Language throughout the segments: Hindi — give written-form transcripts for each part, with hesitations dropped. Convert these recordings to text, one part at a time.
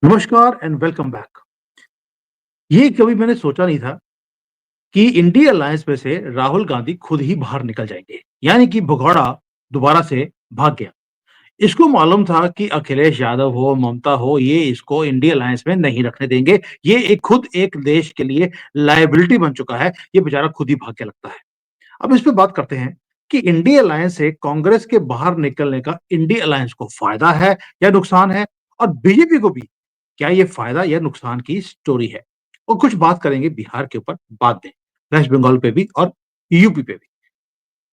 नमस्कार एंड वेलकम बैक। ये कभी मैंने सोचा नहीं था कि इंडिया अलायंस में से राहुल गांधी खुद ही बाहर निकल जाएंगे, यानी कि भगोड़ा दोबारा से भाग गया। इसको मालूम था कि अखिलेश यादव हो, ममता हो, ये इसको इंडिया अलायंस में नहीं रखने देंगे। ये एक खुद एक देश के लिए लायबिलिटी बन चुका है। ये बेचारा खुद ही भाग के लगता है। अब इस पे बात करते हैं कि इंडिया अलायंस से कांग्रेस के बाहर निकलने का इंडिया अलायंस को फायदा है या नुकसान है, और बीजेपी को भी क्या ये फायदा या नुकसान की स्टोरी है। और कुछ बात करेंगे बिहार के ऊपर बाद में, वेस्ट बंगाल पे भी और यूपी पे भी।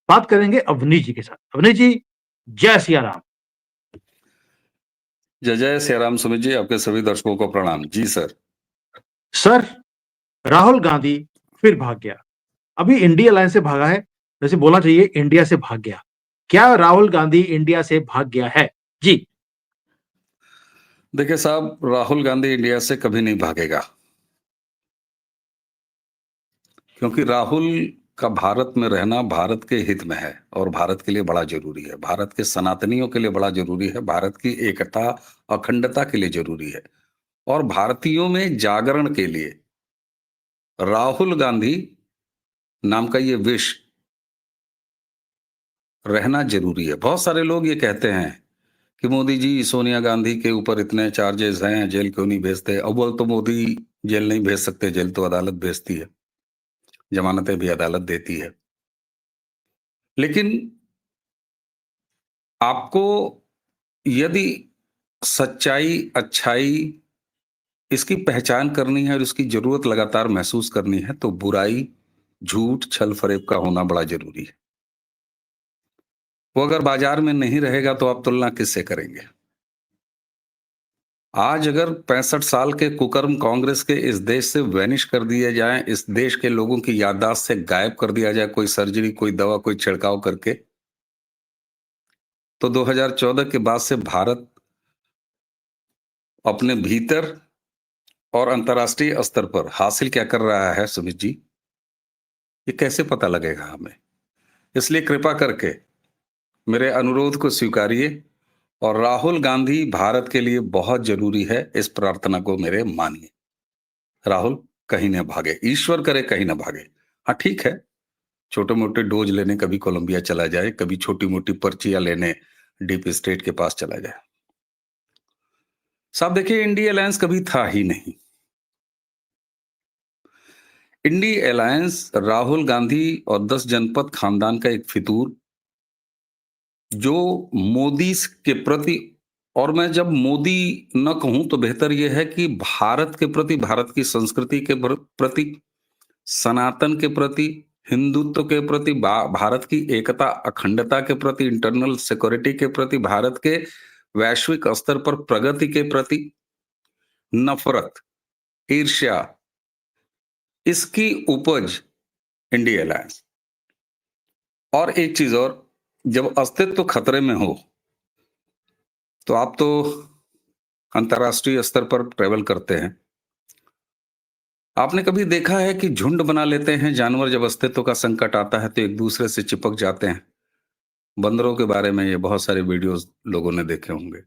बात करेंगे अवनीश जी के साथ। अवनीश जी, जय सिया राम। जय जय श्री राम। सुमित जी, आपके सभी दर्शकों को प्रणाम। जी सर। सर, राहुल गांधी फिर भाग गया। अभी इंडिया अलायंस से भागा है, वैसे बोलना चाहिए इंडिया से भाग गया। क्या राहुल गांधी इंडिया से भाग गया है? जी। देखिए साहब, राहुल गांधी इंडिया से कभी नहीं भागेगा, क्योंकि राहुल का भारत में रहना भारत के हित में है और भारत के लिए बड़ा जरूरी है। भारत के सनातनियों के लिए बड़ा जरूरी है। भारत की एकता, अखंडता के लिए जरूरी है। और भारतीयों में जागरण के लिए राहुल गांधी नाम का ये विष रहना जरूरी है। बहुत सारे लोग ये कहते हैं कि मोदी जी, सोनिया गांधी के ऊपर इतने चार्जेस हैं, जेल क्यों नहीं भेजते। अव्वल तो मोदी जेल नहीं भेज सकते, जेल तो अदालत भेजती है, जमानतें भी अदालत देती है। लेकिन आपको यदि सच्चाई, अच्छाई इसकी पहचान करनी है और इसकी जरूरत लगातार महसूस करनी है, तो बुराई, झूठ, छल फरेब का होना बड़ा जरूरी है। वो अगर बाजार में नहीं रहेगा तो आप तुलना किससे करेंगे। आज अगर 65 साल के कुकर्म कांग्रेस के इस देश से वैनिश कर दिए जाएं, इस देश के लोगों की याददाश्त से गायब कर दिया जाए, कोई सर्जरी, कोई दवा, कोई छिड़काव करके, तो 2014 के बाद से भारत अपने भीतर और अंतर्राष्ट्रीय स्तर पर हासिल क्या कर रहा है, सुमित जी, ये कैसे पता लगेगा हमें। इसलिए कृपा करके मेरे अनुरोध को स्वीकारिए और राहुल गांधी भारत के लिए बहुत जरूरी है, इस प्रार्थना को मेरे मानिए। राहुल कहीं न भागे, ईश्वर करे कहीं न भागे। हाँ ठीक है, छोटे मोटे डोज लेने कभी कोलंबिया चला जाए, कभी छोटी मोटी पर्चियां लेने डीप स्टेट के पास चला जाए। साहब देखिए, इंडिया अलायंस कभी था ही नहीं। इंडिया अलायंस राहुल गांधी और 10 जनपद खानदान का एक फितूर, जो मोदी के प्रति, और मैं जब मोदी न कहूं तो बेहतर यह है कि भारत के प्रति, भारत की संस्कृति के प्रति, सनातन के प्रति, हिंदुत्व के प्रति, भारत की एकता अखंडता के प्रति, इंटरनल सिक्योरिटी के प्रति, भारत के वैश्विक स्तर पर प्रगति के प्रति नफरत, ईर्ष्या, इसकी उपज इंडिया अलायंस। और एक चीज और, जब अस्तित्व खतरे में हो तो आप तो अंतर्राष्ट्रीय स्तर पर ट्रेवल करते हैं, आपने कभी देखा है कि झुंड बना लेते हैं जानवर, जब अस्तित्व का संकट आता है तो एक दूसरे से चिपक जाते हैं। बंदरों के बारे में ये बहुत सारे वीडियोस लोगों ने देखे होंगे।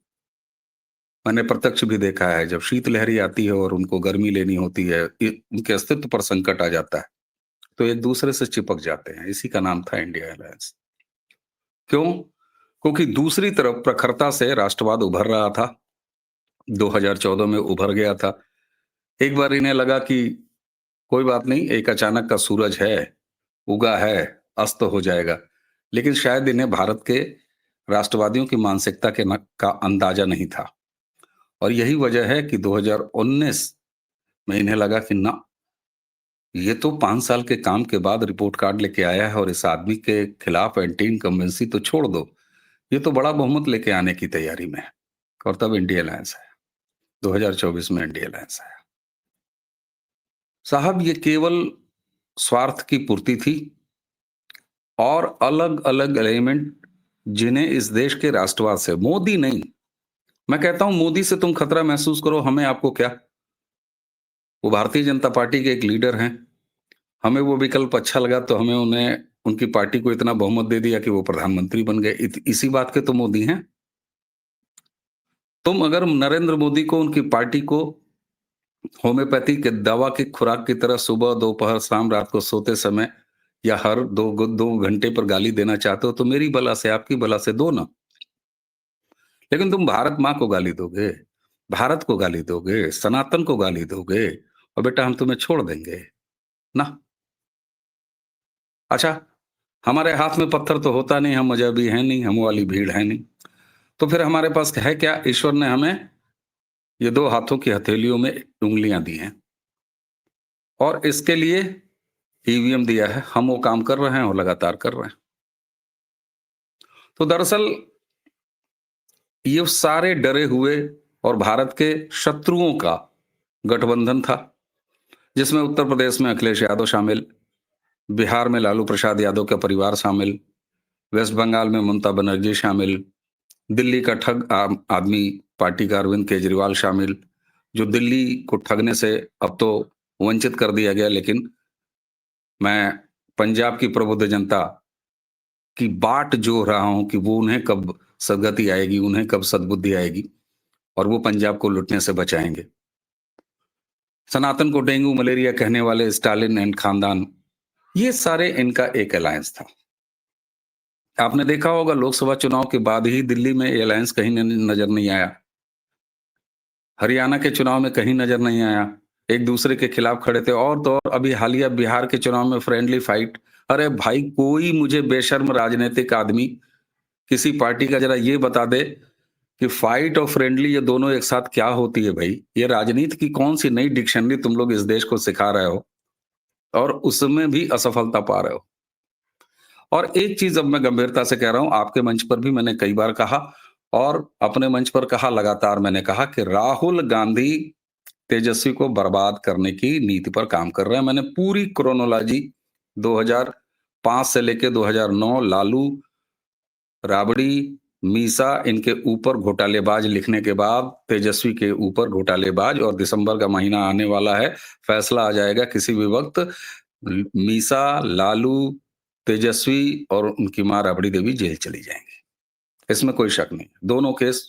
मैंने प्रत्यक्ष भी देखा है, जब शीतलहरी आती है और उनको गर्मी लेनी होती है, उनके अस्तित्व पर संकट आ जाता है, तो एक दूसरे से चिपक जाते हैं। इसी का नाम था इंडिया अलायंस। क्यों? क्योंकि दूसरी तरफ प्रखरता से राष्ट्रवाद उभर रहा था, 2014 में उभर गया था। एक बार इन्हें लगा कि कोई बात नहीं, एक अचानक का सूरज है, उगा है, अस्त हो जाएगा। लेकिन शायद इन्हें भारत के राष्ट्रवादियों की मानसिकता का अंदाजा नहीं था। और यही वजह है कि 2019 में इन्हें लगा कि ना, ये तो 5 साल के काम के बाद रिपोर्ट कार्ड लेके आया है और इस आदमी के खिलाफ एंटी इनकम्बेंसी तो छोड़ दो, ये तो बड़ा बहुमत लेके आने की तैयारी में है। और तब इंडिया अलायंस है, 2024 में इंडिया अलायंस है। साहब ये केवल स्वार्थ की पूर्ति थी और अलग अलग एलिमेंट जिन्हें इस देश के राष्ट्रवाद से, मोदी नहीं, मैं कहता हूं मोदी से तुम खतरा महसूस करो, हमें आपको क्या। वो भारतीय जनता पार्टी के एक लीडर हैं, हमें वो विकल्प अच्छा लगा तो हमें उन्हें, उनकी पार्टी को इतना बहुमत दे दिया कि वो प्रधानमंत्री बन गए। इसी बात के तो मोदी हैं। तुम अगर नरेंद्र मोदी को, उनकी पार्टी को होम्योपैथी के दवा की खुराक की तरह सुबह, दोपहर, शाम, रात को सोते समय या हर 2 घंटे पर गाली देना चाहते हो तो मेरी बला से, आपकी बला से दो ना। लेकिन तुम भारत माँ को गाली दोगे, भारत को गाली दोगे, सनातन को गाली दोगे और बेटा हम तुम्हें छोड़ देंगे ना। अच्छा, हमारे हाथ में पत्थर तो होता नहीं, हम मजहबी हैं नहीं, हम वाली भीड़ है नहीं, तो फिर हमारे पास है क्या? ईश्वर ने हमें ये 2 हाथों की हथेलियों में उंगलियां दी हैं और इसके लिए ईवीएम दिया है। हम वो काम कर रहे हैं और लगातार कर रहे हैं। तो दरअसल ये सारे डरे हुए और भारत के शत्रुओं का गठबंधन था, जिसमें उत्तर प्रदेश में अखिलेश यादव शामिल, बिहार में लालू प्रसाद यादव का परिवार शामिल, वेस्ट बंगाल में ममता बनर्जी शामिल, दिल्ली का ठग आम आदमी पार्टी का अरविंद केजरीवाल शामिल, जो दिल्ली को ठगने से अब तो वंचित कर दिया गया, लेकिन मैं पंजाब की प्रबुद्ध जनता की बाट जो रहा हूं कि वो उन्हें कब सदगति आएगी, उन्हें कब सद्बुद्धि आएगी और वो पंजाब को लुटने से बचाएंगे। सनातन को डेंगू मलेरिया कहने वाले स्टालिन एंड खानदान, ये सारे इनका एक अलायंस था। आपने देखा होगा लोकसभा चुनाव के बाद ही दिल्ली में ये अलायंस कहीं नजर नहीं आया, हरियाणा के चुनाव में कहीं नजर नहीं आया, एक दूसरे के खिलाफ खड़े थे। और तो और अभी हालिया बिहार के चुनाव में फ्रेंडली फाइट। अरे भाई, कोई मुझे बेशर्म राजनीतिक आदमी किसी पार्टी का जरा ये बता दे कि फाइट और फ्रेंडली ये दोनों एक साथ क्या होती है भाई? ये राजनीति की कौन सी नई डिक्शनरी तुम लोग इस देश को सिखा रहे हो और उसमें भी असफलता पा रहे हो। और एक चीज अब मैं गंभीरता से कह रहा हूं, आपके मंच पर भी मैंने कई बार कहा और अपने मंच पर कहा, लगातार मैंने कहा कि राहुल गांधी तेजस्वी को बर्बाद करने की नीति पर काम कर रहे हैं। मैंने पूरी क्रोनोलॉजी 2005 से लेकर 2009 लालू, राबड़ी, मीसा इनके ऊपर घोटालेबाज लिखने के बाद तेजस्वी के ऊपर घोटालेबाज, और दिसंबर का महीना आने वाला है, फैसला आ जाएगा किसी भी वक्त। मीसा, लालू, तेजस्वी और उनकी मां राबड़ी देवी जेल चली जाएंगी, इसमें कोई शक नहीं। दोनों case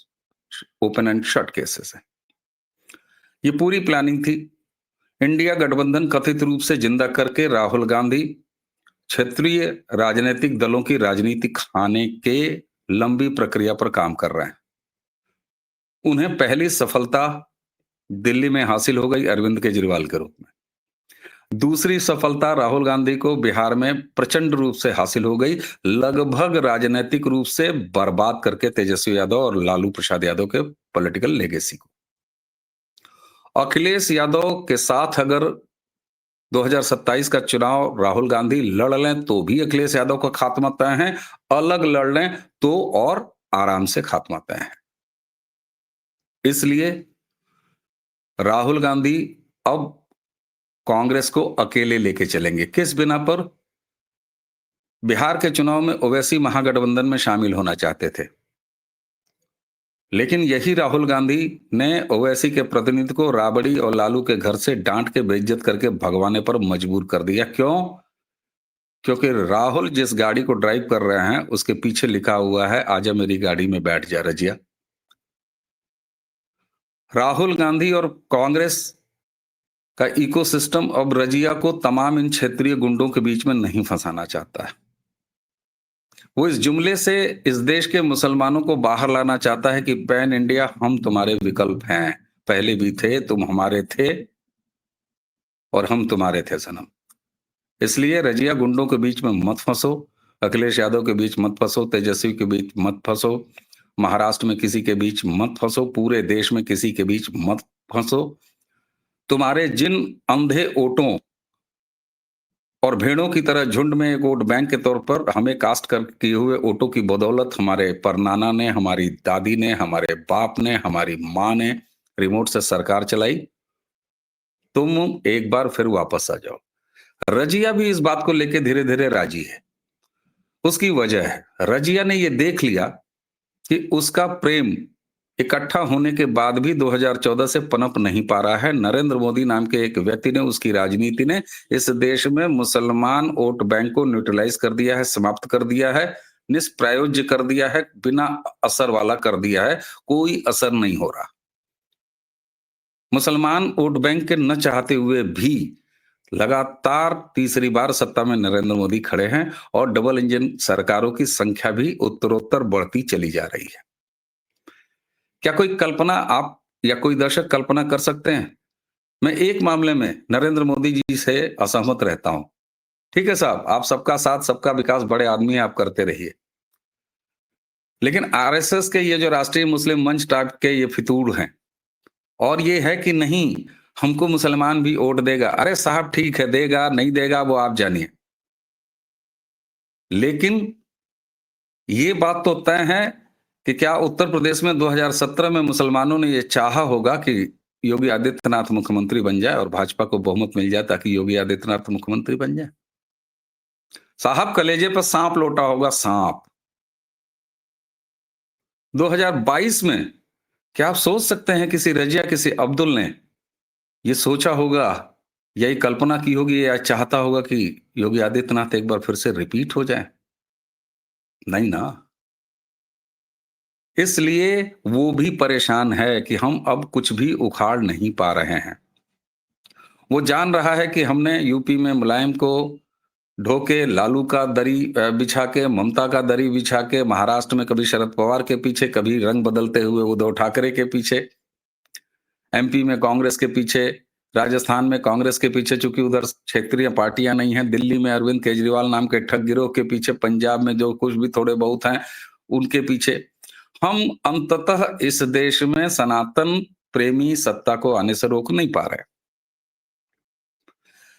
open and shut cases हैं। ये पूरी प्लानिंग थी। इंडिया गठबंधन कथित रूप से जिंदा करके राहुल गांधी क्षेत्रीय राजनीतिक दलों की राजनीति खाने के लंबी प्रक्रिया पर काम कर रहे हैं। उन्हें पहली सफलता दिल्ली में हासिल हो गई अरविंद केजरीवाल के रूप में। दूसरी सफलता राहुल गांधी को बिहार में प्रचंड रूप से हासिल हो गई, लगभग राजनीतिक रूप से बर्बाद करके तेजस्वी यादव और लालू प्रसाद यादव के पॉलिटिकल लेगेसी को। अखिलेश यादव के साथ अगर 2027 का चुनाव राहुल गांधी लड़ लें तो भी अखिलेश यादव का खात्मा तय है, अलग लड़ लें तो और आराम से खात्मा तय है। इसलिए राहुल गांधी अब कांग्रेस को अकेले लेके चलेंगे। किस बिना पर? बिहार के चुनाव में ओवैसी महागठबंधन में शामिल होना चाहते थे, लेकिन यही राहुल गांधी ने ओवैसी के प्रतिनिधि को राबड़ी और लालू के घर से डांट के बेइज्जत करके भगवाने पर मजबूर कर दिया। क्यों? क्योंकि राहुल जिस गाड़ी को ड्राइव कर रहे हैं उसके पीछे लिखा हुआ है, आजा मेरी गाड़ी में बैठ जा रजिया। राहुल गांधी और कांग्रेस का इकोसिस्टम अब रजिया को तमाम इन क्षेत्रीय गुंडों के बीच में नहीं फंसाना चाहता है। वो इस जुमले से इस देश के मुसलमानों को बाहर लाना चाहता है कि पैन इंडिया हम तुम्हारे विकल्प हैं, पहले भी थे, तुम हमारे थे और हम तुम्हारे थे सनम। इसलिए रजिया गुंडों के बीच में मत फंसो, अखिलेश यादव के बीच मत फंसो, तेजस्वी के बीच मत फंसो, महाराष्ट्र में किसी के बीच मत फंसो, पूरे देश में किसी के बीच मत फंसो। तुम्हारे जिन अंधे वोटों और भेड़ों की तरह झुंड में एक वोट बैंक के तौर पर हमें कास्ट कर किए हुए वोटों की बदौलत हमारे परनाना ने, हमारी दादी ने, हमारे बाप ने, हमारी माँ ने रिमोट से सरकार चलाई, तुम एक बार फिर वापस आ जाओ। रजिया भी इस बात को लेकर धीरे धीरे राजी है। उसकी वजह है, रजिया ने यह देख लिया कि उसका प्रेम इकट्ठा होने के बाद भी 2014 से पनप नहीं पा रहा है। नरेंद्र मोदी नाम के एक व्यक्ति ने, उसकी राजनीति ने इस देश में मुसलमान वोट बैंक को न्यूट्रलाइज कर दिया है, समाप्त कर दिया है। निष्प्रयोज्य कर दिया है, बिना असर वाला कर दिया है, कोई असर नहीं हो रहा। मुसलमान वोट बैंक के न चाहते हुए भी लगातार तीसरी बार सत्ता में नरेंद्र मोदी खड़े हैं और डबल इंजन सरकारों की संख्या भी उत्तरोत्तर बढ़ती चली जा रही है। क्या कोई कल्पना आप या कोई दर्शक कल्पना कर सकते हैं? मैं एक मामले में नरेंद्र मोदी जी से असहमत रहता हूं। ठीक है साहब, आप सबका साथ सबका विकास, बड़े आदमी हैं, आप करते रहिए। लेकिन आरएसएस के ये जो राष्ट्रीय मुस्लिम मंच टाइप के ये फितूर हैं, और ये है कि नहीं हमको मुसलमान भी वोट देगा। अरे साहब ठीक है, देगा नहीं देगा वो आप जानिए, लेकिन ये बात तो तय है कि क्या उत्तर प्रदेश में 2017 में मुसलमानों ने ये चाहा होगा कि योगी आदित्यनाथ मुख्यमंत्री बन जाए और भाजपा को बहुमत मिल जाए ताकि योगी आदित्यनाथ मुख्यमंत्री बन जाए? साहब कलेजे पर सांप लौटा होगा, सांप। 2022 में क्या आप सोच सकते हैं किसी रजिया, किसी अब्दुल ने ये सोचा होगा, यही कल्पना की होगी या चाहता होगा कि योगी आदित्यनाथ एक बार फिर से रिपीट हो जाए? नहीं ना। इसलिए वो भी परेशान है कि हम अब कुछ भी उखाड़ नहीं पा रहे हैं। वो जान रहा है कि हमने यूपी में मुलायम को ढोके, लालू का दरी बिछा के, ममता का दरी बिछा के, महाराष्ट्र में कभी शरद पवार के पीछे, कभी रंग बदलते हुए उद्धव ठाकरे के पीछे, एमपी में कांग्रेस के पीछे, राजस्थान में कांग्रेस के पीछे, चूंकि उधर क्षेत्रीय पार्टियां नहीं हैं, दिल्ली में अरविंद केजरीवाल नाम के ठग गिरोह के पीछे, पंजाब में जो कुछ भी थोड़े बहुत हैं उनके पीछे। हम अंततः इस देश में सनातन प्रेमी सत्ता को आने से रोक नहीं पा रहे।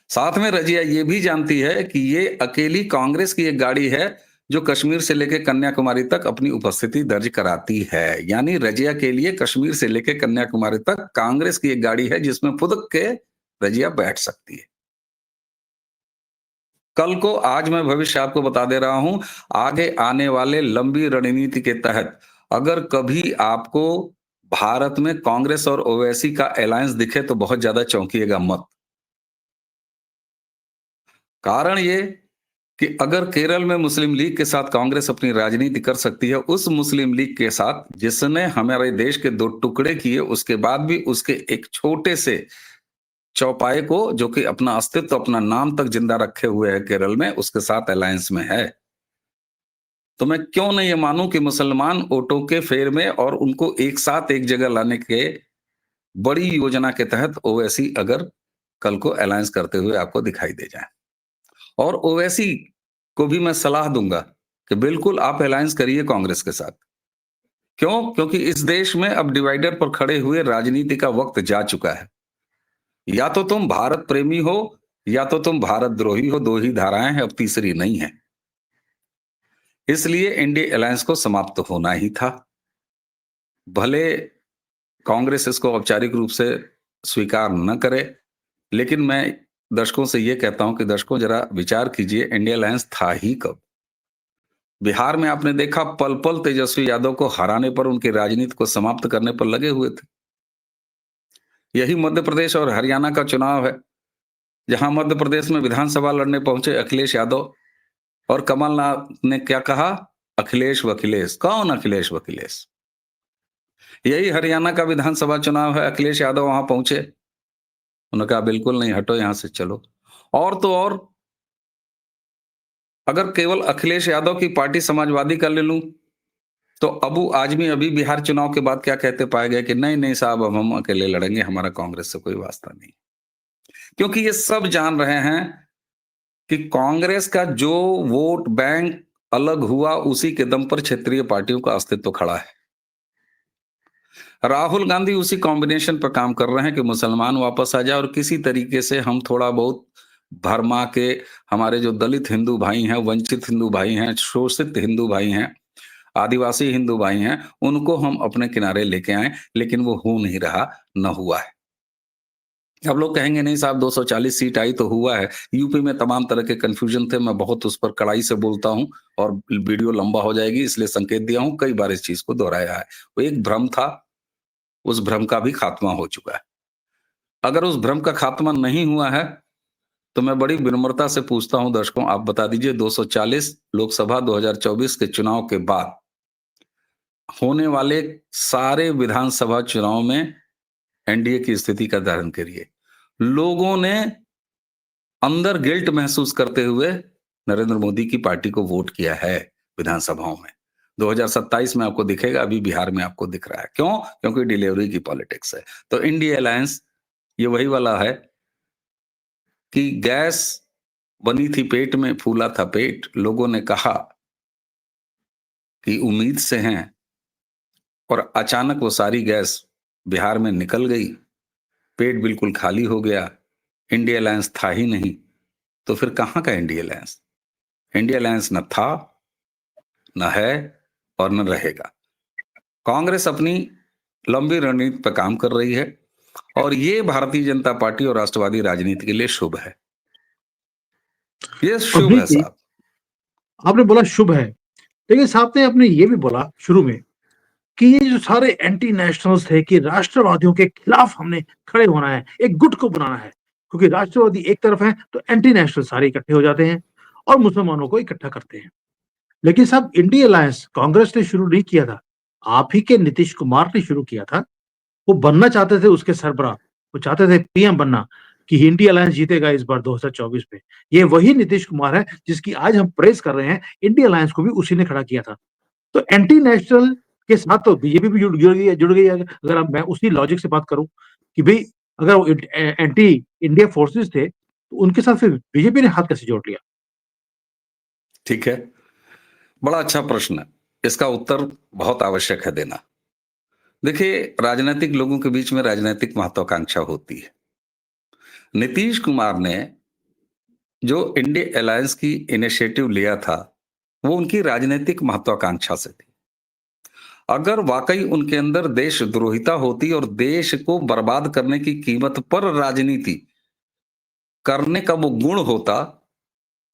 साथ में रजिया ये भी जानती है कि ये अकेली कांग्रेस की एक गाड़ी है जो कश्मीर से लेकर कन्याकुमारी तक अपनी उपस्थिति दर्ज कराती है। यानी रजिया के लिए कश्मीर से लेकर कन्याकुमारी तक कांग्रेस की एक गाड़ी है जिसमें फुदक के रजिया बैठ सकती है। कल को, आज मैं भविष्य आपको बता दे रहा हूं, आगे आने वाले लंबी रणनीति के तहत अगर कभी आपको भारत में कांग्रेस और ओवैसी का अलायंस दिखे तो बहुत ज्यादा चौंकिएगा मत। कारण ये कि अगर केरल में मुस्लिम लीग के साथ कांग्रेस अपनी राजनीति कर सकती है, उस मुस्लिम लीग के साथ जिसने हमारे देश के 2 टुकड़े किए, उसके बाद भी उसके एक छोटे से चौपाए को, जो कि अपना अस्तित्व, अपना नाम तक जिंदा रखे हुए है केरल में, उसके साथ अलायंस में है, तो मैं क्यों नहीं ये मानूं कि मुसलमान वोटों के फेर में और उनको एक साथ एक जगह लाने के बड़ी योजना के तहत ओवैसी अगर कल को अलायंस करते हुए आपको दिखाई दे जाए। और ओवैसी को भी मैं सलाह दूंगा कि बिल्कुल आप अलायंस करिए कांग्रेस के साथ। क्यों? क्योंकि इस देश में अब डिवाइडर पर खड़े हुए राजनीति का वक्त जा चुका है। या तो तुम भारत प्रेमी हो या तो तुम भारत द्रोही हो, 2 ही धाराएं हैं, अब तीसरी नहीं है। इसलिए इंडिया अलायंस को समाप्त होना ही था। भले कांग्रेस इसको औपचारिक रूप से स्वीकार न करे, लेकिन मैं दर्शकों से यह कहता हूं कि दर्शकों जरा विचार कीजिए, इंडिया अलायंस था ही कब? बिहार में आपने देखा पल पल तेजस्वी यादव को हराने पर, उनकी राजनीति को समाप्त करने पर लगे हुए थे। यही मध्य प्रदेश और हरियाणा का चुनाव है, जहां मध्य प्रदेश में विधानसभा लड़ने पहुंचे अखिलेश यादव और कमलनाथ ने क्या कहा? अखिलेश वखिलेश। कौन अखिलेश वखिलेश? यही हरियाणा का विधानसभा चुनाव है, अखिलेश यादव वहां पहुंचे, उन्होंने कहा बिल्कुल नहीं, हटो यहां से, चलो। और तो और, अगर केवल अखिलेश यादव की पार्टी समाजवादी का ले लूं, तो अबू आजमी अभी बिहार चुनाव के बाद क्या कहते पाए गए कि नहीं नहीं साहब, अब हम अकेले लड़ेंगे, हमारा कांग्रेस से कोई वास्ता नहीं। क्योंकि ये सब जान रहे हैं कि कांग्रेस का जो वोट बैंक अलग हुआ, उसी के दम पर क्षेत्रीय पार्टियों का अस्तित्व खड़ा है। राहुल गांधी उसी कॉम्बिनेशन पर काम कर रहे हैं कि मुसलमान वापस आ जाए और किसी तरीके से हम थोड़ा बहुत भरमा के हमारे जो दलित हिंदू भाई हैं, वंचित हिंदू भाई हैं, शोषित हिंदू भाई हैं, आदिवासी हिंदू भाई हैं, उनको हम अपने किनारे लेके आए, लेकिन वो हो नहीं रहा, न हुआ है। अब लोग कहेंगे नहीं साहब 240 सीट आई तो हुआ है। यूपी में तमाम तरह के कंफ्यूजन थे, मैं बहुत उस पर कड़ाई से बोलता हूं और वीडियो लंबा हो जाएगी, इसलिए संकेत दिया हूं, कई बार इस चीज को दोहराया है। वो एक भ्रम था, उस भ्रम का भी खात्मा हो चुका है। अगर उस भ्रम का खात्मा नहीं हुआ है तो मैं बड़ी विनम्रता से पूछता हूं दर्शकों, आप बता दीजिए 240 लोकसभा 2024 के चुनाव के बाद होने वाले सारे विधानसभा चुनाव में एनडीए की स्थिति का धारण करिए। लोगों ने अंदर गिल्ट महसूस करते हुए नरेंद्र मोदी की पार्टी को वोट किया है विधानसभाओं में। 2027 में आपको दिखेगा, अभी बिहार में आपको दिख रहा है। क्यों? क्योंकि डिलीवरी की पॉलिटिक्स है। तो इंडिया अलायंस ये वही वाला है कि गैस बनी थी पेट में, फूला था पेट। लोगों ने कहा कि उम्मीद से हैं, और अचानक वो सारी गैस बिहार में निकल गई, पेट बिल्कुल खाली हो गया, इंडिया अलायंस था ही नहीं। तो फिर कहां का इंडिया अलायंस? इंडिया अलायंस न था, न है और न रहेगा। कांग्रेस अपनी लंबी रणनीति पर काम कर रही है, और ये भारतीय जनता पार्टी और राष्ट्रवादी राजनीति के लिए शुभ है। ये शुभ अभी है साहब। आपने बोला शुभ है, लेकिन साहब ने आपने ये भी बोला शुरू में कि ये जो सारे एंटी नेशनल्स थे कि राष्ट्रवादियों के खिलाफ हमने खड़े होना है, एक गुट को बनाना है, क्योंकि राष्ट्रवादी एक तरफ है तो एंटी नेशनल सारे इकट्ठे हो जाते हैं और मुसलमानों को इकट्ठा करते हैं। लेकिन साहब इंडिया अलायंस कांग्रेस ने शुरू नहीं किया था, आप ही के नीतीश कुमार ने शुरू किया था। वो बनना चाहते थे उसके सरबराह, वो चाहते थे पीएम बनना कि इंडिया अलायंस जीतेगा इस बार 2024 में। ये वही नीतीश कुमार है जिसकी आज हम प्रेस कर रहे हैं, इंडिया अलायंस को भी उसी ने खड़ा किया था। तो एंटी नेशनल के साथ तो बीजेपी भी जुड़ गई है। अगर मैं उसी लॉजिक से बात करूं कि भाई अगर वो एंटी इंडिया फोर्सेस थे तो उनके साथ फिर बीजेपी ने हाथ कैसे जोड़ लिया? ठीक है, बड़ा अच्छा प्रश्न है। इसका उत्तर बहुत आवश्यक है देना। देखिए, राजनीतिक लोगों के बीच में राजनीतिक महत्वाकांक्षा होती है। नीतीश कुमार ने जो इंडिया अलायंस की इनिशिएटिव लिया था, वो उनकी राजनीतिक महत्वाकांक्षा से थी। अगर वाकई उनके अंदर देशद्रोहिता होती और देश को बर्बाद करने की कीमत पर राजनीति करने का वो गुण होता,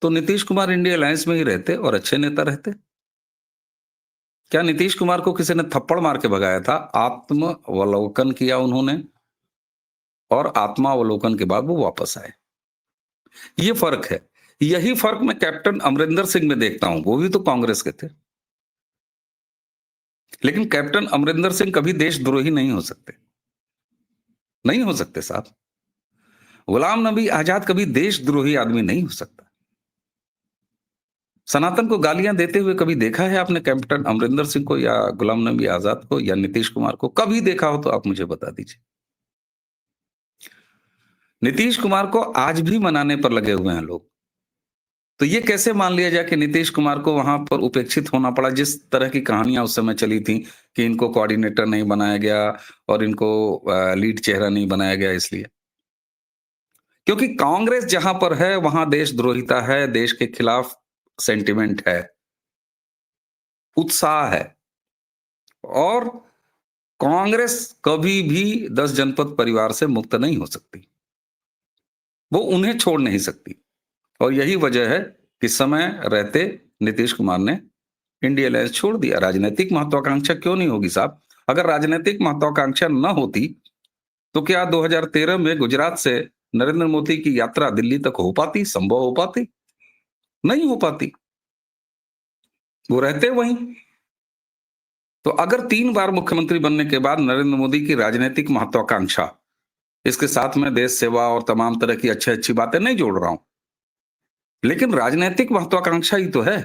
तो नीतीश कुमार इंडिया अलायंस में ही रहते और अच्छे नेता रहते। क्या नीतीश कुमार को किसी ने थप्पड़ मार के भगाया था? आत्मावलोकन किया उन्होंने, और आत्मावलोकन के बाद वो वापस आए। ये फर्क है। यही फर्क मैं कैप्टन अमरिंदर सिंह में देखता हूं। वो भी तो कांग्रेस के थे, लेकिन कैप्टन अमरिंदर सिंह कभी देशद्रोही नहीं हो सकते। नहीं हो सकते साहब। गुलाम नबी आजाद कभी देशद्रोही आदमी नहीं हो सकता। सनातन को गालियां देते हुए कभी देखा है आपने कैप्टन अमरिंदर सिंह को, या गुलाम नबी आजाद को, या नीतीश कुमार को? कभी देखा हो तो आप मुझे बता दीजिए। नीतीश कुमार को आज भी मनाने पर लगे हुए हैं लोग। तो ये कैसे मान लिया जाए कि नीतीश कुमार को वहां पर उपेक्षित होना पड़ा? जिस तरह की कहानियां उस समय चली थी कि इनको कोऑर्डिनेटर नहीं बनाया गया और इनको लीड चेहरा नहीं बनाया गया, इसलिए क्योंकि कांग्रेस जहां पर है वहां देशद्रोहिता है, देश के खिलाफ सेंटिमेंट है, उत्साह है। और कांग्रेस कभी भी 10 जनपद परिवार से मुक्त नहीं हो सकती, वो उन्हें छोड़ नहीं सकती। और यही वजह है कि समय रहते नीतीश कुमार ने इंडिया अलायंस छोड़ दिया। राजनीतिक महत्वाकांक्षा क्यों नहीं होगी साहब? अगर राजनीतिक महत्वाकांक्षा न होती तो क्या 2013 में गुजरात से नरेंद्र मोदी की यात्रा दिल्ली तक हो पाती, संभव हो पाती? नहीं हो पाती। वो रहते वहीं। तो अगर 3 बार मुख्यमंत्री बनने के बाद नरेंद्र मोदी की राजनीतिक महत्वाकांक्षा, इसके साथ में देश सेवा और तमाम तरह की अच्छी अच्छी बातें नहीं जोड़ रहा हूं, लेकिन राजनीतिक महत्वाकांक्षा ही तो है।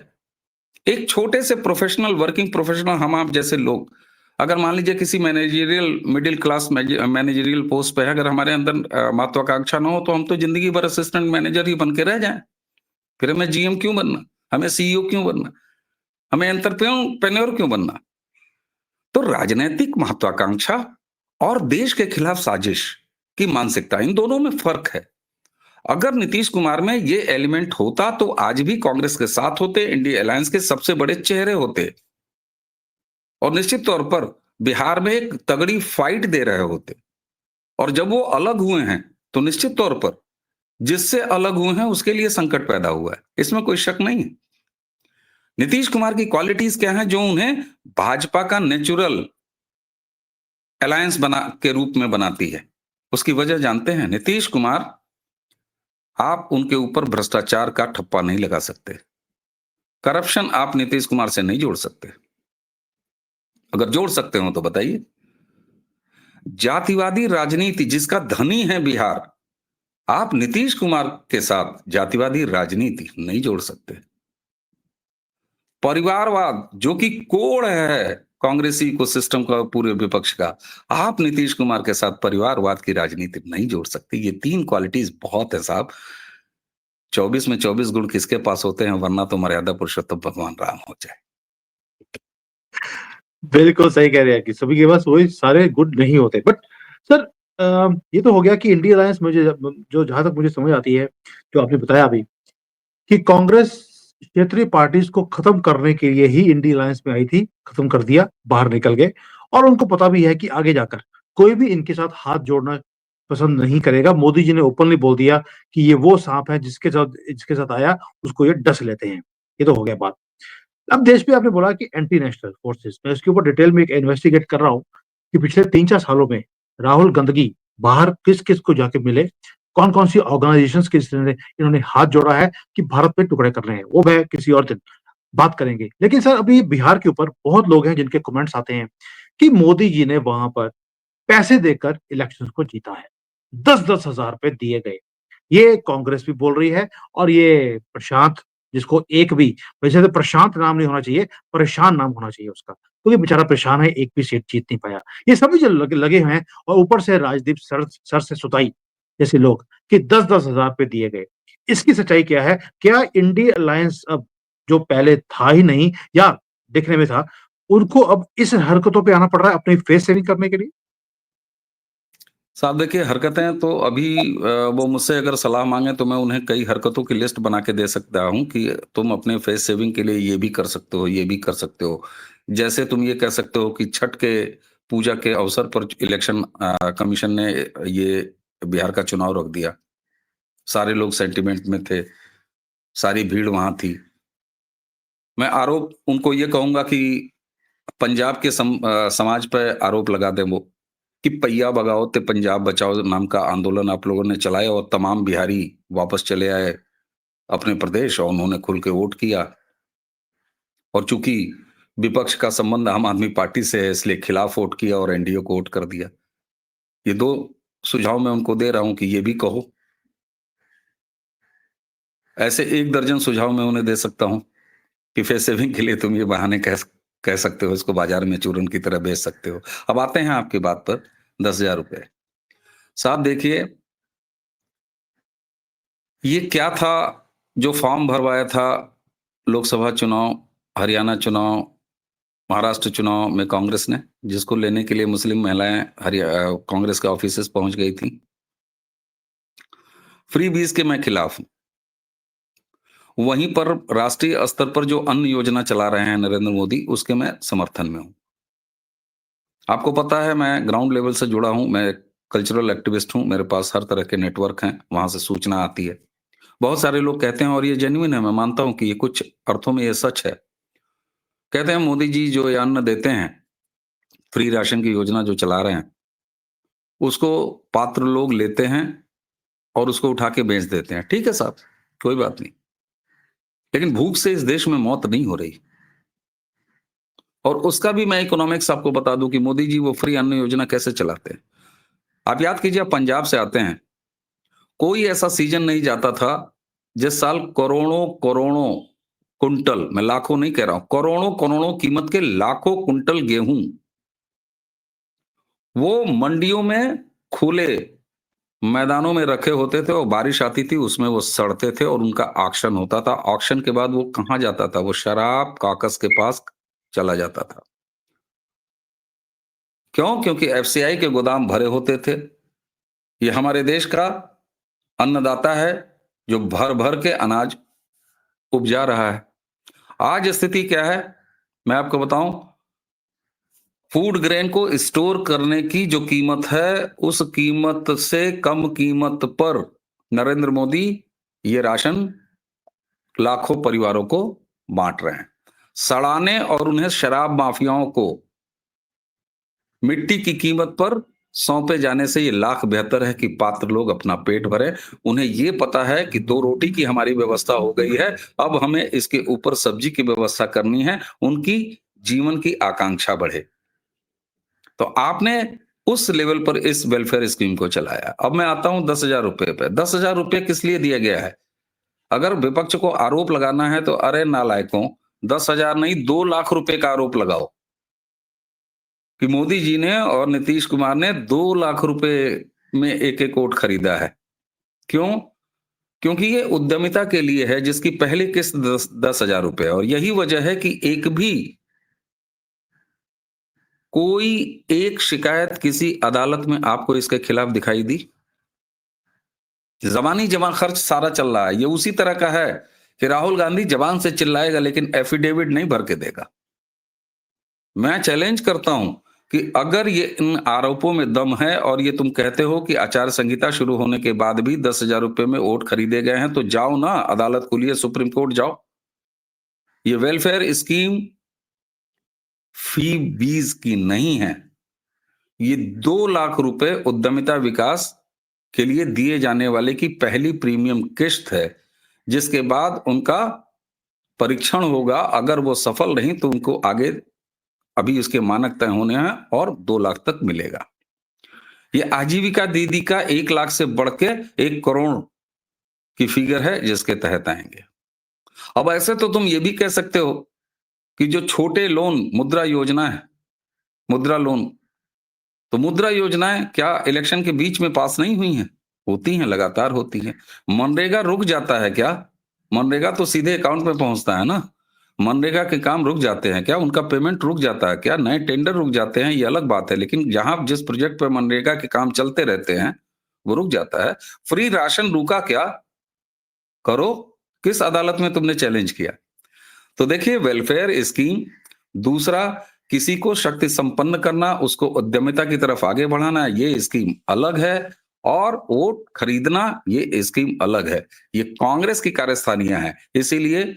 एक छोटे से प्रोफेशनल, वर्किंग प्रोफेशनल, हम आप जैसे लोग, अगर मान लीजिए किसी managerial, middle class managerial post पे है, अगर हमारे अंदर महत्वाकांक्षा ना हो तो हम तो जिंदगी भर असिस्टेंट मैनेजर ही बन के रह जाएं। फिर हमें जीएम क्यों बनना? हमें सीईओ क्यों बनना? हमें एंटरप्रेन्योर क्यों बनना? तो राजनीतिक महत्वाकांक्षा और देश के खिलाफ साजिश की मानसिकता, इन दोनों में फर्क है। अगर नीतीश कुमार में ये एलिमेंट होता तो आज भी कांग्रेस के साथ होते, इंडिया अलायंस के सबसे बड़े चेहरे होते, और निश्चित तौर पर बिहार में एक तगड़ी फाइट दे रहे होते। और जब वो अलग हुए हैं तो निश्चित तौर पर जिससे अलग हुए हैं उसके लिए संकट पैदा हुआ है, इसमें कोई शक नहीं है। नीतीश कुमार की क्वालिटीज क्या हैं जो उन्हें भाजपा का नेचुरल अलायंस बना के रूप में बनाती है? उसकी वजह जानते हैं? नीतीश कुमार आप उनके ऊपर भ्रष्टाचार का ठप्पा नहीं लगा सकते। करप्शन आप नीतीश कुमार से नहीं जोड़ सकते। अगर जोड़ सकते हो तो बताइए। जातिवादी राजनीति जिसका धनी है बिहार, आप नीतीश कुमार के साथ जातिवादी राजनीति नहीं जोड़ सकते। परिवारवाद जो कि कोड़ है कांग्रेसी को सिस्टम का पूरे विपक्ष का, आप नीतीश कुमार के साथ परिवारवाद की राजनीति नहीं जोड़ सकते। ये 3 क्वालिटीज बहुत है साहब। 24 में 24 गुण किसके पास होते हैं, वरना तो मर्यादा पुरुषोत्तम भगवान राम हो जाए। बिल्कुल सही कह रहे हैं कि सभी के पास वही सारे गुण नहीं होते। बट सर, ये तो हो गया कि इंडिया अलायंस मुझे जो जहां तक मुझे समझ आती है, जो आपने बताया अभी, कि कांग्रेस क्षेत्रीय पार्टीज को खत्म करने के लिए ही इंडिया अलायंस में आई थी, खत्म कर दिया, बाहर निकल गए। और उनको पता भी है कि आगे जाकर कोई भी इनके साथ हाथ जोड़ना पसंद नहीं करेगा। मोदी जी ने ओपनली बोल दिया कि ये वो सांप है जिसके साथ आया उसको ये डस लेते हैं। ये तो हो गया बात। अब देश पे आपने बोला कि एंटी नेशनल फोर्सेस, मैं इसके ऊपर डिटेल में एक इन्वेस्टिगेट कर रहा हूँ कि पिछले 3-4 सालों में राहुल गंदगी बाहर किस किस को जाके मिले, कौन कौन सी ऑर्गेनाइजेशंस के इन्होंने हाथ जोड़ा है कि भारत पे टुकड़े कर रहे हैं, वो मैं किसी और दिन बात करेंगे। लेकिन सर, अभी बिहार के ऊपर बहुत लोग हैं जिनके कमेंट्स आते हैं कि मोदी जी ने वहां पर पैसे देकर इलेक्शन को जीता है, 10-10 हजार रुपए दिए गए। ये कांग्रेस भी बोल रही है, और ये प्रशांत, जिसको एक भी, वैसे तो प्रशांत नाम नहीं होना चाहिए, परेशान नाम होना चाहिए उसका, क्योंकि बेचारा परेशान है, एक भी सीट जीत नहीं पाया। ये सभी जो लगे हुए हैं, और ऊपर से राजदीप सर सर से सुताई जैसे लोग, कि 10-10 हजार रुपए दिए गए। इसकी सच्चाई क्या है? क्या इंडिया अलायंस अब, जो पहले था ही नहीं या दिखने में था, उनको अब इस हरकतों पे आना पड़ रहा है अपनी फेस सेविंग करने के लिए? साहब देखिए, हरकतें तो अभी वो मुझसे अगर सलाह मांगे तो मैं उन्हें कई हरकतों की लिस्ट बना के दे सकता हूँ कि तुम अपने फेस सेविंग के लिए ये भी कर सकते हो, ये भी कर सकते हो। जैसे तुम ये कह सकते हो कि छठ के पूजा के अवसर पर इलेक्शन कमीशन ने ये बिहार का चुनाव रख दिया। सारे लोग सेंटिमेंट में थे, सारी भीड़ वहां थी। मैं आरोप उनको ये कहूंगा कि पंजाब के समाज पर आरोप लगा दें वो, कि पहिया भगाओ ते पंजाब बचाओ नाम का आंदोलन आप लोगों ने चलाया और तमाम बिहारी वापस चले आए अपने प्रदेश और उन्होंने खुल के वोट किया। और चूंकि विपक्ष का संबंध आम आदमी पार्टी से है, इसलिए खिलाफ वोट किया और एनडीए को वोट कर दिया। ये 2 सुझाव मैं उनको दे रहा हूं कि ये भी कहो। ऐसे 1 दर्जन सुझाव मैं उन्हें दे सकता हूं कि फेस सेविंग के लिए तुम ये बहाने कह सकते हो, इसको बाजार में चूरन की तरह बेच सकते हो। अब आते हैं आपकी बात पर, 10,000 रुपए। साहब देखिए, ये क्या था जो फॉर्म भरवाया था लोकसभा चुनाव, हरियाणा चुनाव, महाराष्ट्र चुनाव में कांग्रेस ने, जिसको लेने के लिए मुस्लिम महिलाएं कांग्रेस के ऑफिसेस पहुंच गई थी। फ्री बीज के मैं खिलाफ हूं। वहीं पर राष्ट्रीय स्तर पर जो अन्न योजना चला रहे हैं नरेंद्र मोदी, उसके मैं समर्थन में हूं। आपको पता है मैं ग्राउंड लेवल से जुड़ा हूं, मैं कल्चरल एक्टिविस्ट हूं, मेरे पास हर तरह के नेटवर्क हैं, वहां से सूचना आती है। बहुत सारे लोग कहते हैं और ये जेन्युइन है, मैं मानता हूं कि ये कुछ अर्थों में ये सच है। कहते हैं मोदी जी जो ये अन्न देते हैं, फ्री राशन की योजना जो चला रहे हैं, उसको पात्र लोग लेते हैं और उसको उठा के बेच देते हैं। ठीक है साहब, कोई बात नहीं। लेकिन भूख से इस देश में मौत नहीं हो रही। और उसका भी मैं इकोनॉमिक्स आपको बता दूं कि मोदी जी वो फ्री अन्न योजना कैसे चलाते हैं। आप याद कीजिए, आप पंजाब से आते हैं, कोई ऐसा सीजन नहीं जाता था जिस साल करोड़ों करोड़ों कुंटल, मैं लाखों नहीं कह रहा हूं, करोड़ों करोड़ों कीमत के लाखों कुंटल गेहूं वो मंडियों में खुले मैदानों में रखे होते थे और बारिश आती थी, उसमें वो सड़ते थे और उनका ऑक्शन होता था। ऑक्शन के बाद वो कहां जाता था? वो शराब काकस के पास चला जाता था। क्यों? क्योंकि एफसीआई के गोदाम भरे होते थे। ये हमारे देश का अन्नदाता है जो भर भर के अनाज उपजा रहा है। आज स्थिति क्या है मैं आपको बताऊं, फूड ग्रेन को स्टोर करने की जो कीमत है, उस कीमत से कम कीमत पर नरेंद्र मोदी ये राशन लाखों परिवारों को बांट रहे हैं। सड़ाने और उन्हें शराब माफियाओं को मिट्टी की कीमत पर सौंपे जाने से ये लाख बेहतर है कि पात्र लोग अपना पेट भरें। उन्हें ये पता है कि 2 रोटी की हमारी व्यवस्था हो गई है, अब हमें इसके ऊपर सब्जी की व्यवस्था करनी है, उनकी जीवन की आकांक्षा बढ़े। तो आपने उस लेवल पर इस वेलफेयर स्कीम को चलाया। अब मैं आता हूं 10,000 रुपए पे। 10,000 रुपए किस लिए दिया गया है? अगर विपक्ष को आरोप लगाना है तो अरे नालायकों, 10,000 नहीं 2 लाख रुपए का आरोप लगाओ कि मोदी जी ने और नीतीश कुमार ने 2 लाख रुपए में एक-एक वोट खरीदा है। क्यों? क्योंकि ये उद्यमिता के लिए है जिसकी पहली किस्त 10,000 रुपए है और यही वजह है कि एक भी कोई एक शिकायत किसी अदालत में आपको इसके खिलाफ दिखाई दी? ज़बानी जमा खर्च सारा चल रहा है। ये उसी तरह का है कि राहुल गांधी ज़बान से चिल्लाएगा लेकिन एफिडेविट नहीं भर के देगा। मैं चैलेंज करता हूं कि अगर ये इन आरोपों में दम है और ये तुम कहते हो कि आचार संहिता शुरू होने के बाद भी 10,000 रुपए में वोट खरीदे गए हैं, तो जाओ ना, अदालत खुली है, सुप्रीम कोर्ट जाओ। ये वेलफेयर स्कीम फी बीज की नहीं है। ये 2 लाख रुपए उद्यमिता विकास के लिए दिए जाने वाले की पहली प्रीमियम किश्त है, जिसके बाद उनका परीक्षण होगा। अगर वो सफल रही तो उनको आगे अभी उसके मानक तय होने हैं और 2 लाख तक मिलेगा। ये आजीविका दीदी का 1 लाख से बढ़ के 1 करोड़ की फिगर है जिसके तहत आएंगे। अब ऐसे तो तुम ये भी कह सकते हो कि जो छोटे लोन मुद्रा योजना है, मुद्रा लोन, तो मुद्रा योजनाएं क्या इलेक्शन के बीच में पास नहीं हुई हैं? होती हैं, लगातार होती हैं। मनरेगा रुक जाता है क्या? मनरेगा तो सीधे अकाउंट में पहुंचता है ना। मनरेगा के काम रुक जाते हैं क्या? उनका पेमेंट रुक जाता है क्या? नए टेंडर रुक जाते हैं, ये अलग बात है, लेकिन जहां जिस प्रोजेक्ट पर मनरेगा के काम चलते रहते हैं वो रुक जाता है। फ्री राशन रुका क्या? करो, किस अदालत में तुमने चैलेंज किया? तो देखिए, वेलफेयर स्कीम, दूसरा किसी को शक्ति संपन्न करना, उसको उद्यमिता की तरफ आगे बढ़ाना, ये स्कीम अलग है और वोट खरीदना ये स्कीम अलग है। ये कांग्रेस की कार्यस्थानियां हैं। इसीलिए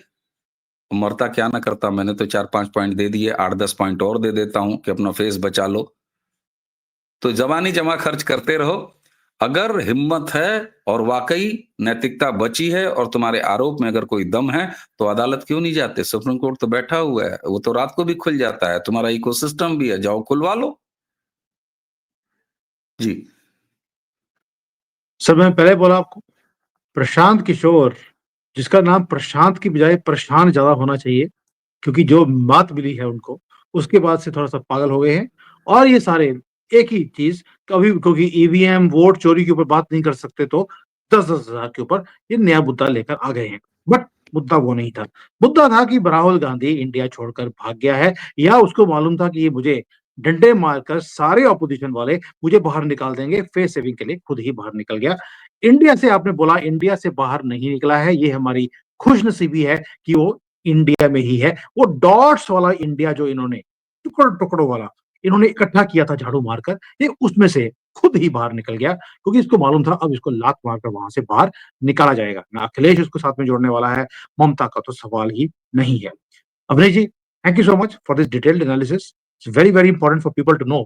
मरता क्या ना करता, मैंने तो 4-5 पॉइंट दे दिए, 8-10 पॉइंट और दे देता हूं कि अपना फेस बचा लो। तो जवानी जमा खर्च करते रहो। अगर हिम्मत है और वाकई नैतिकता बची है और तुम्हारे आरोप में अगर कोई दम है तो अदालत क्यों नहीं जाते? सुप्रीम कोर्ट तो बैठा हुआ है, वो तो रात को भी खुल जाता है, तुम्हारा इकोसिस्टम भी है, जाओ खुलवा लो। जी। सर मैं पहले बोला आपको, प्रशांत किशोर, जिसका नाम प्रशांत की बजाय प्रशांत ज्यादा होना चाहिए, क्योंकि जो मात मिली है उनको, उसके बाद से थोड़ा सा पागल हो गए हैं। और ये सारे एक ही चीज, कभी क्योंकि ईवीएम वोट चोरी के ऊपर बात नहीं कर सकते तो 10-10 हजार के ऊपर ये नया मुद्दा लेकर आ गए हैं। बट मुद्दा वो नहीं था। मुद्दा था कि राहुल गांधी इंडिया छोड़कर भाग गया है, या उसको मालूम था कि ये मुझे डंडे मारकर सारे ऑपोजिशन वाले मुझे बाहर निकाल देंगे, फेस सेविंग के लिए खुद ही बाहर निकल गया। इंडिया से, आपने बोला इंडिया से बाहर नहीं निकला है, ये हमारी खुशनसीबी है कि वो इंडिया में ही है। वो डॉट्स वाला इंडिया जो इन्होंने टुकड़ों टुकड़ों वाला इन्होंने इकट्ठा किया था झाड़ू मारकर, ये उसमें से खुद ही बाहर निकल गया, क्योंकि इसको मालूम था अब इसको लात मारकर वहां से बाहर निकाला जाएगा। ना अखिलेश उसको साथ में जोड़ने वाला है, ममता का तो सवाल ही नहीं है। Abhinay ji, thank you so much for this detailed analysis. It's very very important for people to know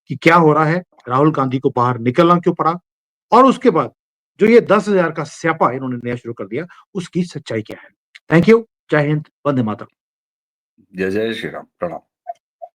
कि क्या हो रहा है, राहुल गांधी को बाहर निकलना क्यों पड़ा, और उसके बाद जो ये 10,000 का स्यापा इन्होंने नया शुरू कर दिया, उसकी सच्चाई क्या है। Thank you. जय हिंद, वंदे मातरम। जय जय श्री राम, प्रणाम।